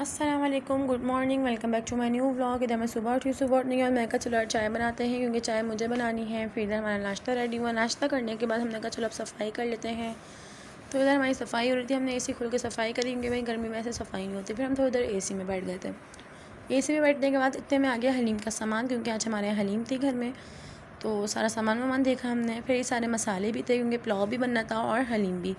अस्सलाम वालेकुम, good morning, welcome back to my new vlog. इधर मैं सुबह उठने के बाद मैं कहा चलो चाय बनाते हैं क्योंकि चाय मुझे बनानी है। फिर इधर हमारा नाश्ता रेडी हुआ। नाश्ता करने के बाद हमने कहा चलो अब सफाई कर लेते हैं। तो इधर हमारी सफाई हो रही थी, हमने एसी खोल के सफाई करी क्योंकि भाई गर्मी में ऐसे सफाई नहीं होती। फिर हम थोड़ी देर एसी में बैठ गए थे। एसी में बैठने के बाद इतने में आ गया हलीम का सामान, क्योंकि आज हमारे यहाँ हलीम थी घर में। तो सारा सामान देखा हमने। फिर ये सारे मसाले भी थे क्योंकि पुलाव भी बनना था और हलीम भी।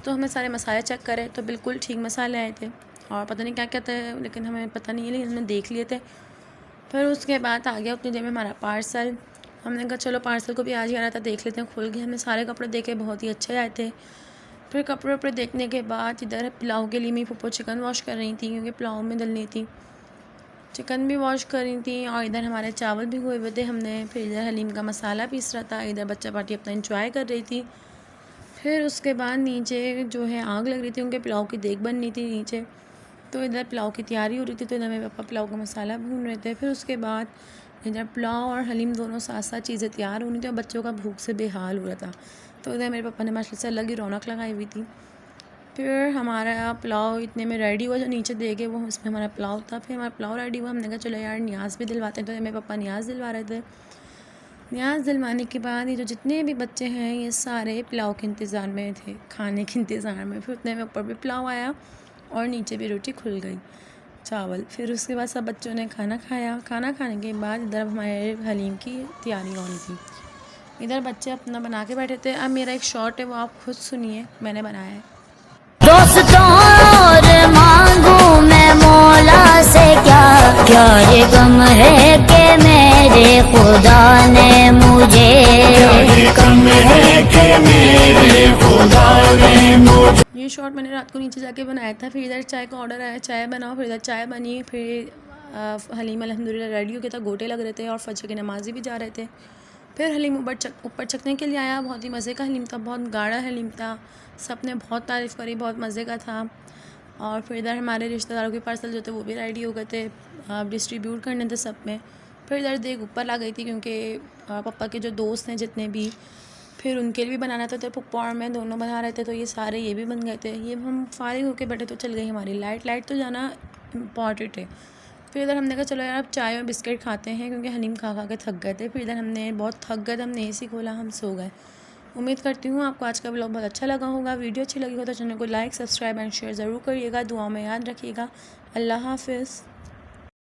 तो हमने सारे मसाले चेक करे तो बिल्कुल ठीक मसाले आए थे, और पता नहीं क्या क्या थे लेकिन हमें पता नहीं है, लेकिन हमने देख लिए थे। फिर उसके बाद आ गया उतनी देर में हमारा पार्सल। हमने कहा चलो पार्सल को भी आज ही आ रहा था, देख लेते हैं। खुल गए, हमने सारे कपड़े देखे, बहुत ही अच्छे आए थे। फिर कपड़े वपड़े देखने के बाद इधर पुलाव के लिए मेरी पप्पो चिकन वॉश कर रही थी क्योंकि पुलाव में डलनी थी। चिकन भी वॉश कर रही थी और इधर हमारे चावल भी हुए हुए थे हमने। फिर इधर हलीम का मसाला पीस रहा था, इधर बच्चा पार्टी अपना इंजॉय कर रही थी। फिर उसके बाद नीचे जो है आग लग रही थी, उनके पुलाव की देग बननी थी नीचे। तो इधर पुलाव की तैयारी हो रही थी, तो इधर मेरे पापा पुलाव का मसाला भून रहे थे। फिर उसके बाद इधर पुलाव और हलीम दोनों साथ साथ चीज़ें तैयार होनी थी और बच्चों का भूख से बेहाल हो रहा था। तो इधर मेरे पापा ने माशाल्लाह से अलग ही रौनक लगाई हुई थी। फिर हमारा पुलाव इतने में रेडी हुआ, जो नीचे देखे वो उसमें हमारा पुलाव था। फिर हमारा पुलाव रेडी हुआ, हमने कहा चलो यार न्याज़ भी दिलवाते हैं। तो मेरे पापा न्याज़ दिलवा रहे थे। न्याज़ दिलवाने के बाद ये जो जितने भी बच्चे हैं ये सारे पुलाव के इंतज़ार में थे, खाने के इंतज़ार में। फिर उतने में ऊपर भी पुलाव आया और नीचे भी रोटी खुल गई, चावल। फिर उसके बाद सब बच्चों ने खाना खाया। खाना खाने के बाद इधर हमारे हलीम की तैयारी होनी थी। इधर बच्चे अपना बना के बैठे थे। अब मेरा एक शॉर्ट है, वो आप खुद सुनिए, मैंने बनाया है। दोस्तों और मांगू मैं मौला से क्या क्या ये गम है कि मेरे खुदा ने मुझे, ये शॉर्ट मैंने रात को नीचे जाके बनाया था। फिर इधर चाय का ऑर्डर आया, चाय बनाओ। फिर इधर चाय बनी। फिर हलीम अल्हम्दुलिल्लाह रेडी हो गया था, गोटे लग रहे थे और फजर के नमाज़ी भी जा रहे थे। फिर हलीम ऊपर चखने के लिए आया। बहुत ही मज़े का हलीम था, बहुत गाढ़ा हलीम था। सब ने बहुत तारीफ़ करी, बहुत मज़े का था। और फिर इधर हमारे रिश्तेदारों के पार्सल जो थे वो भी रेडी हो गए थे, डिस्ट्रीब्यूट करने थे सब में। फिर इधर देग ऊपर ला गई थी क्योंकि पापा के जो दोस्त हैं जितने भी, फिर उनके लिए भी बनाना था। तो पप्पा और मैं दोनों बना रहे थे, तो ये सारे ये भी बन गए थे। ये हम फारिग होके बैठे तो चल गई हमारी लाइट तो जाना इम्पॉर्टेंट है। फिर इधर हमने कहा चलो यार अब चाय और बिस्किट खाते हैं क्योंकि हलीम खा खा के थक गए थे। फिर इधर हमने बहुत थक गए थे, हमने एसी खोला, हम सो गए। उम्मीद करती हूँ आपको आज का व्लॉग बहुत अच्छा लगा होगा। वीडियो अच्छी लगी हो तो चैनल को लाइक, सब्सक्राइब एंड शेयर ज़रूर करिएगा। दुआ में याद रखिएगा। अल्लाह हाफ़िज़।